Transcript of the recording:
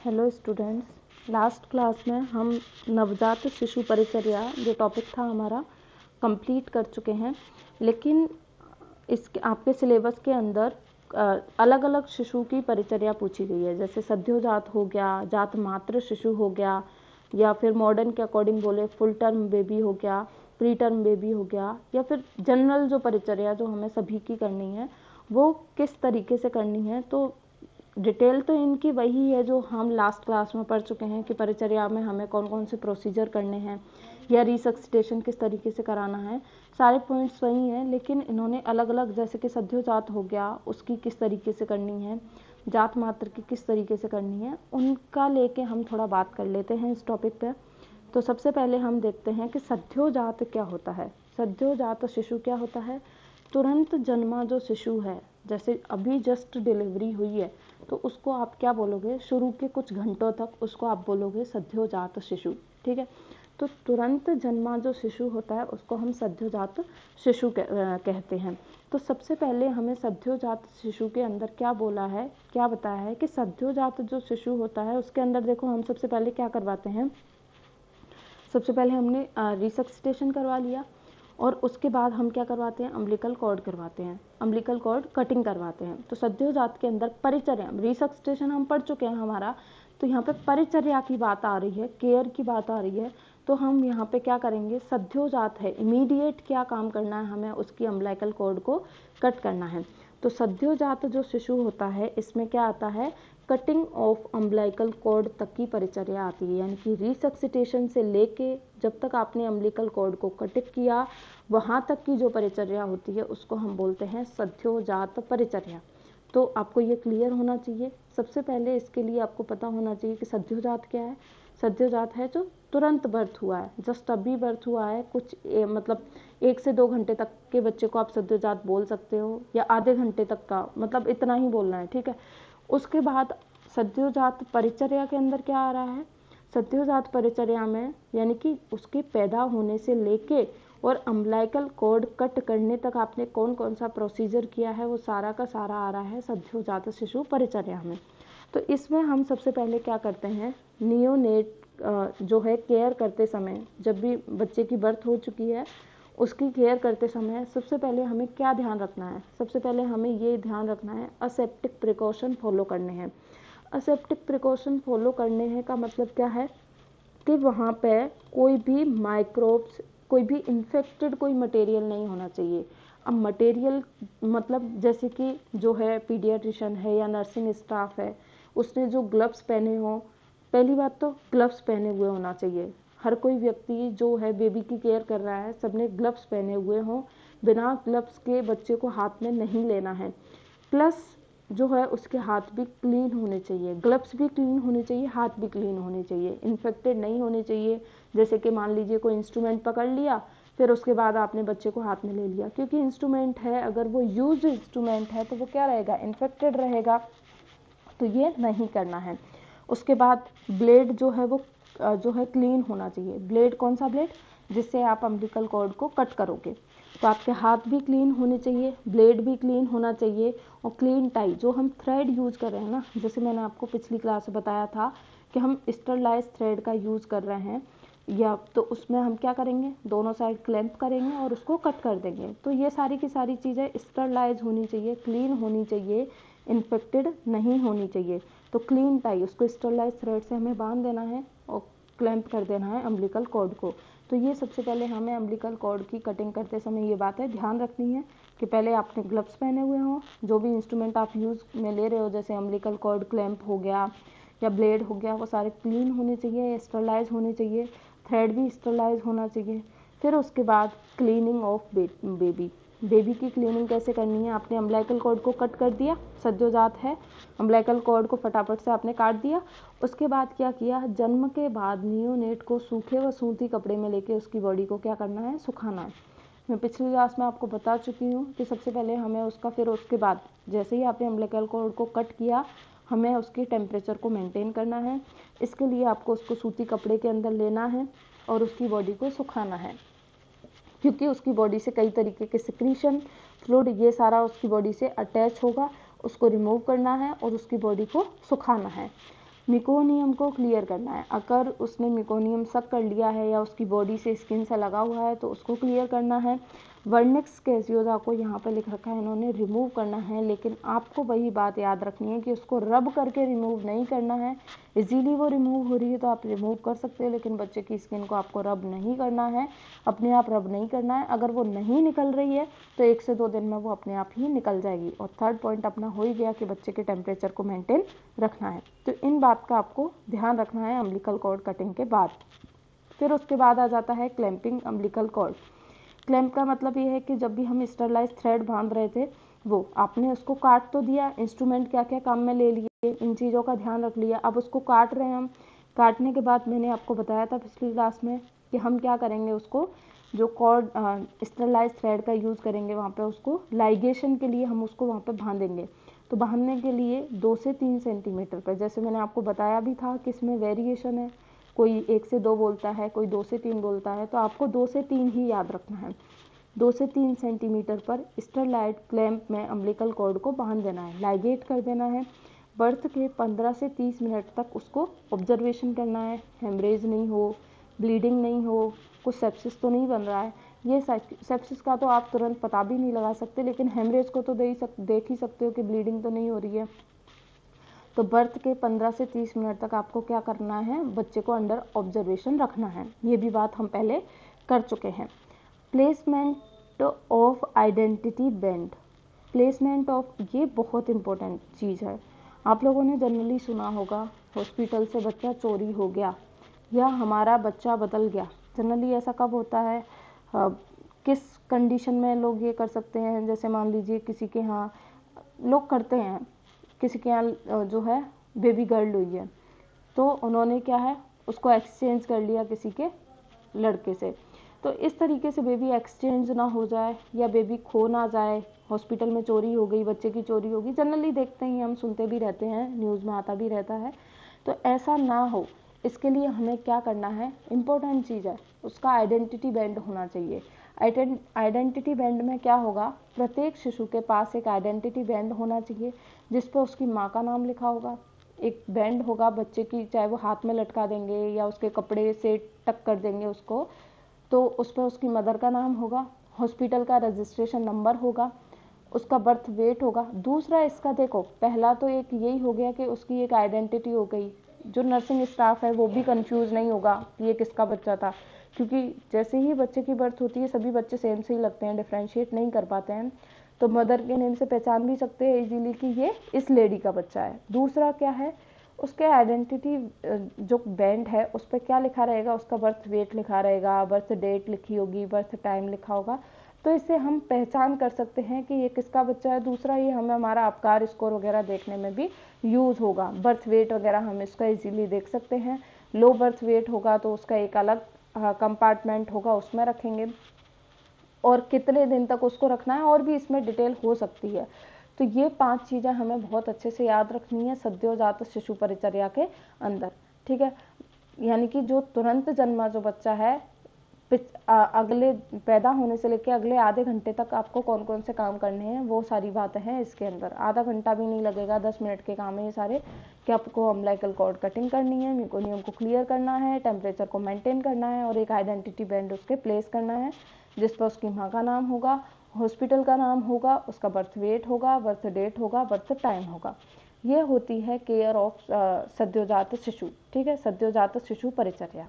Hello students, last class में हम नवजात शिशु परिचर्या जो टॉपिक था हमारा कंप्लीट कर चुके हैं। लेकिन इसके आपके सिलेबस के अंदर अलग अलग शिशु की परिचर्या पूछी गई है, जैसे सद्योजात हो गया, जात मात्र शिशु हो गया, या फिर मॉडर्न के अकॉर्डिंग बोले फुल टर्म बेबी हो गया, प्री टर्म बेबी हो गया, या फिर जनरल जो परिचर्या जो हमें सभी की करनी है वो किस तरीके से करनी है। तो डिटेल तो इनकी वही है जो हम लास्ट क्लास में पढ़ चुके हैं कि परिचर्या में हमें कौन कौन से प्रोसीजर करने हैं या रिसक्सिटेशन किस तरीके से कराना है, सारे पॉइंट्स वही हैं। लेकिन इन्होंने अलग अलग, जैसे कि सद्योजात हो गया उसकी किस तरीके से करनी है, जात मात्र की किस तरीके से करनी है, उनका लेके हम थोड़ा बात कर लेते हैं इस टॉपिक पे। तो सबसे पहले हम देखते हैं कि सद्योजात क्या होता है। सद्योजात शिशु क्या होता है? तुरंत जन्मा जो शिशु है, जैसे अभी जस्ट डिलीवरी हुई है तो उसको आप क्या बोलोगे? शुरू के कुछ घंटों तक उसको आप बोलोगे सद्योजात शिशु, ठीक है। तो तुरंत जन्मा जो शिशु होता है उसको हम सद्योजात शिशु कहते हैं। तो सबसे पहले हमें सद्योजात शिशु के अंदर क्या बोला है, क्या बताया है कि सद्योजात जो शिशु होता है उसके अंदर देखो हम सबसे पहले क्या करवाते हैं। सबसे पहले हमने रिसक्सिटेशन करवा लिया और उसके बाद हम क्या करवाते हैं? अम्बिलिकल कॉर्ड करवाते हैं, अम्बिलिकल कॉर्ड कटिंग करवाते हैं। तो सद्योजात के अंदर परिचर्या, रिसक्सिटेशन हम पढ़ चुके हैं हमारा, तो यहाँ पे परिचर्या की बात आ रही है, केयर की बात आ रही है। तो हम यहाँ पे क्या करेंगे? सद्योजात है, इमीडिएट क्या काम करना है हमें? उसकी अम्बिलिकल कॉर्ड को कट करना है। तो सद्योजात जो शिशु होता है इसमें क्या आता है? कटिंग ऑफ अम्बिलिकल कॉर्ड तक की परिचर्या आती है, यानी कि रिसक्सिटेशन से लेके जब तक आपने अम्बिलिकल कॉर्ड को कट किया वहाँ तक की जो परिचर्या होती है उसको हम बोलते हैं सद्योजात परिचर्या। तो आपको ये क्लियर होना चाहिए। सबसे पहले इसके लिए आपको पता होना चाहिए कि सद्योजात क्या है। सद्योजात है जो तुरंत बर्थ हुआ है, जस्ट अभी बर्थ हुआ है, कुछ मतलब 1 से 2 घंटे तक के बच्चे को आप सद्योजात बोल सकते हो, या आधे घंटे तक का, मतलब इतना ही बोलना है, ठीक है। उसके बाद सद्योजात परिचर्या के अंदर क्या आ रहा है? सद्योजात परिचर्या में यानी कि उसके पैदा होने से लेके और अम्बिलिकल कॉर्ड कट करने तक आपने कौन कौन सा प्रोसीजर किया है वो सारा का सारा आ रहा है सद्योजात शिशु परिचर्या में। तो इसमें हम सबसे पहले क्या करते हैं? नियोनेट जो है केयर करते समय, जब भी बच्चे की बर्थ हो चुकी है उसकी केयर करते समय सबसे पहले हमें क्या ध्यान रखना है? सबसे पहले हमें ये ध्यान रखना है असेप्टिक प्रिकॉशन फॉलो करने हैं। असेप्टिक प्रिकॉशन फॉलो करने हैं का मतलब क्या है कि वहाँ पे कोई भी माइक्रोब्स, कोई भी इन्फेक्टेड कोई मटेरियल नहीं होना चाहिए। अब मटेरियल मतलब जैसे कि जो है पीडियाट्रिशियन है या नर्सिंग स्टाफ है उसने जो ग्लव्स पहने हों, पहली बात तो ग्लव्स पहने हुए होना चाहिए। हर कोई व्यक्ति जो है बेबी की केयर कर रहा है सबने ग्लव्स पहने हुए हों, बिना ग्लव्स के बच्चे को हाथ में नहीं लेना है। प्लस जो है उसके हाथ भी क्लीन होने चाहिए, ग्लव्स भी क्लीन होने चाहिए, हाथ भी क्लीन होने चाहिए, इन्फेक्टेड नहीं होने चाहिए। जैसे कि मान लीजिए कोई इंस्ट्रूमेंट पकड़ लिया फिर उसके बाद आपने बच्चे को हाथ में ले लिया, क्योंकि इंस्ट्रूमेंट है, अगर वो यूज इंस्ट्रूमेंट है तो वो क्या रहेगा? इन्फेक्टेड रहेगा, तो ये नहीं करना है। उसके बाद ब्लेड जो है वो जो है क्लीन होना चाहिए। ब्लेड कौन सा ब्लेड? जिससे आप अम्बिलिकल कॉर्ड को कट करोगे। तो आपके हाथ भी क्लीन होने चाहिए, ब्लेड भी क्लीन होना चाहिए, और क्लीन टाई जो हम थ्रेड यूज कर रहे हैं ना, जैसे मैंने आपको पिछली क्लास में बताया था कि हम स्टरलाइज थ्रेड का यूज कर रहे हैं, या तो उसमें हम क्या करेंगे? दोनों साइड क्लैंप करेंगे और उसको कट कर देंगे। तो ये सारी की सारी चीज़ें स्टरलाइज होनी चाहिए, क्लीन होनी चाहिए, इन्फेक्टेड नहीं होनी चाहिए। तो क्लीन टाई, उसको स्टरलाइज थ्रेड से हमें बांध देना है और क्लैंप कर देना है अम्बिलिकल कॉर्ड को। तो ये सबसे पहले हमें अम्बिलिकल कॉर्ड की कटिंग करते समय ये बातें ध्यान रखनी है कि पहले आपने ग्लव्स पहने हुए हों, जो भी इंस्ट्रूमेंट आप यूज़ में ले रहे हो जैसे अम्बिलिकल कॉर्ड क्लैंप हो गया या ब्लेड हो गया, वो सारे क्लीन होने चाहिए, स्टरलाइज होने चाहिए, थ्रेड भी स्टरलाइज होना चाहिए। फिर उसके बाद क्लीनिंग ऑफ बेबी, बेबी की क्लीनिंग कैसे करनी है? आपने अम्बिलिकल कॉर्ड को कट कर दिया, सद्योजात है, अम्बिलिकल कॉर्ड को फटाफट से आपने काट दिया। उसके बाद क्या किया? जन्म के बाद नियोनेट को सूखे व सूती कपड़े में लेके उसकी बॉडी को क्या करना है? सुखाना है। मैं पिछली क्लास में आपको बता चुकी हूँ कि सबसे पहले हमें उसका, फिर उसके बाद जैसे ही आपने अम्बिलिकल कॉर्ड को कट किया हमें उसके टेम्परेचर को मेंटेन करना है। इसके लिए आपको उसको सूती कपड़े के अंदर लेना है और उसकी बॉडी को सुखाना है, क्योंकि उसकी बॉडी से कई तरीके के सिक्रीशन, फ्लूइड, ये सारा उसकी बॉडी से अटैच होगा, उसको रिमूव करना है और उसकी बॉडी को सुखाना है। मिकोनियम को क्लियर करना है। अगर उसने मिकोनियम सक कर लिया है या उसकी बॉडी से स्किन से लगा हुआ है तो उसको क्लियर करना है। वर्निक्स कैसियोसा को यहाँ पे लिख रखा है इन्होंने, रिमूव करना है, लेकिन आपको वही बात याद रखनी है कि उसको रब करके रिमूव नहीं करना है। इजीली वो रिमूव हो रही है तो आप रिमूव कर सकते हो, लेकिन बच्चे की स्किन को आपको रब नहीं करना है, अपने आप रब नहीं करना है। अगर वो नहीं निकल रही है तो 1 से 2 दिन में वो अपने आप ही निकल जाएगी। और थर्ड पॉइंट अपना हो ही गया कि बच्चे के टेम्परेचर को मेंटेन रखना है। तो इन बात का आपको ध्यान रखना है अम्बिलिकल कॉर्ड कटिंग के बाद। फिर उसके बाद आ जाता है क्लैंपिंग अम्बिलिकल कॉर्ड। क्लैंप का मतलब ये है कि जब भी हम स्टरलाइज थ्रेड बांध रहे थे, वो आपने उसको काट तो दिया, इंस्ट्रूमेंट क्या क्या काम में ले लिए, इन चीज़ों का ध्यान रख लिया, अब उसको काट रहे हैं हम। काटने के बाद मैंने आपको बताया था पिछली क्लास में कि हम क्या करेंगे, उसको जो कॉर्ड स्टरलाइज थ्रेड का यूज़ करेंगे वहाँ पे उसको लाइगेशन के लिए हम उसको वहाँ पे बांधेंगे। तो बांधने के लिए 2 से 3 सेंटीमीटर पर, जैसे मैंने आपको बताया भी था कि इसमें वेरिएशन है, कोई 1 से 2 बोलता है, कोई 2 से 3 बोलता है, तो आपको 2 से 3 ही याद रखना है। 2 से 3 सेंटीमीटर पर स्टरलाइट क्लैंप में अम्बिलिकल कॉर्ड को बांध देना है, लाइगेट कर देना है। बर्थ के 15 से 30 मिनट तक उसको ऑब्जर्वेशन करना है, हेमरेज नहीं हो, ब्लीडिंग नहीं हो, कुछ सेप्सिस तो नहीं बन रहा है। ये सेप्सिस का तो आप तुरंत पता भी नहीं लगा सकते, लेकिन हेमरेज को तो देख ही सकते हो कि ब्लीडिंग तो नहीं हो रही है। तो बर्थ के 15 से 30 मिनट तक आपको क्या करना है, बच्चे को अंडर ऑब्जर्वेशन रखना है। ये भी बात हम पहले कर चुके हैं। Placement of identity band, placement of, ये बहुत इंपॉर्टेंट चीज़ है। आप लोगों ने जनरली सुना होगा हॉस्पिटल से बच्चा चोरी हो गया या हमारा बच्चा बदल गया। जनरली ऐसा कब होता है, किस कंडीशन में लोग ये कर सकते हैं, जैसे मान लीजिए किसी के यहाँ लोग करते हैं, किसी के यहाँ जो है बेबी गर्ल हुई है तो उन्होंने क्या है उसको एक्सचेंज कर लिया किसी के लड़के से। तो इस तरीके से बेबी एक्सचेंज ना हो जाए या बेबी खो ना जाए, हॉस्पिटल में चोरी हो गई, बच्चे की चोरी होगी, जनरली देखते ही हम सुनते भी रहते हैं, न्यूज़ में आता भी रहता है। तो ऐसा ना हो इसके लिए हमें क्या करना है, इम्पोर्टेंट चीज़ है उसका आइडेंटिटी बैंड होना चाहिए। आइडेंटिटी बैंड में क्या होगा, प्रत्येक शिशु के पास एक आइडेंटिटी बैंड होना चाहिए जिस पर उसकी माँ का नाम लिखा होगा। एक बैंड होगा बच्चे की, चाहे वो हाथ में लटका देंगे या उसके कपड़े से टक कर देंगे उसको, तो उस पर उसकी मदर का नाम होगा, हॉस्पिटल का रजिस्ट्रेशन नंबर होगा, उसका बर्थ वेट होगा। दूसरा इसका देखो, पहला तो एक यही हो गया कि उसकी एक आइडेंटिटी हो गई, जो नर्सिंग स्टाफ है वो भी कंफ्यूज नहीं होगा कि ये किसका बच्चा था, क्योंकि जैसे ही बच्चे की बर्थ होती है सभी बच्चे सेम से ही लगते हैं, डिफ्रेंशिएट नहीं कर पाते हैं। तो मदर के नेम से पहचान भी सकते हैं इजीली कि ये इस लेडी का बच्चा है। दूसरा क्या है, उसके आइडेंटिटी जो बैंड है उस पर क्या लिखा रहेगा, उसका बर्थ वेट लिखा रहेगा, बर्थ डेट लिखी होगी, बर्थ टाइम लिखा होगा। तो इससे हम पहचान कर सकते हैं कि ये किसका बच्चा है। दूसरा ये हमें हमारा आबकार स्कोर वगैरह देखने में भी यूज़ होगा, बर्थ वेट वगैरह हम इसका इजीली देख सकते हैं। लो बर्थ वेट होगा तो उसका एक अलग कंपार्टमेंट होगा, उसमें रखेंगे, और कितने दिन तक उसको रखना है और भी इसमें डिटेल हो सकती है। तो ये 5 चीज़ें हमें बहुत अच्छे से याद रखनी है सद्योजात शिशु परिचर्या के अंदर, ठीक है। यानी कि जो तुरंत जन्मा जो बच्चा है, अगले पैदा होने से लेकर अगले आधे घंटे तक आपको कौन कौन से काम करने हैं वो सारी बातें हैं इसके अंदर। आधा घंटा भी नहीं लगेगा, 10 मिनट के काम है ये सारे, कि आपको अम्बिलिकल कॉर्ड कटिंग करनी है, मेकोनियम को क्लियर करना है, टेम्परेचर को मेंटेन करना है, और एक आइडेंटिटी बैंड उसके प्लेस करना है जिस पर उसकी माँ का नाम होगा, हॉस्पिटल का नाम होगा, उसका बर्थ वेट होगा, बर्थ डेट होगा, बर्थ टाइम होगा। ये होती है केयर ऑफ सद्योजात शिशु, ठीक है, सद्योजात शिशु परिचर्या।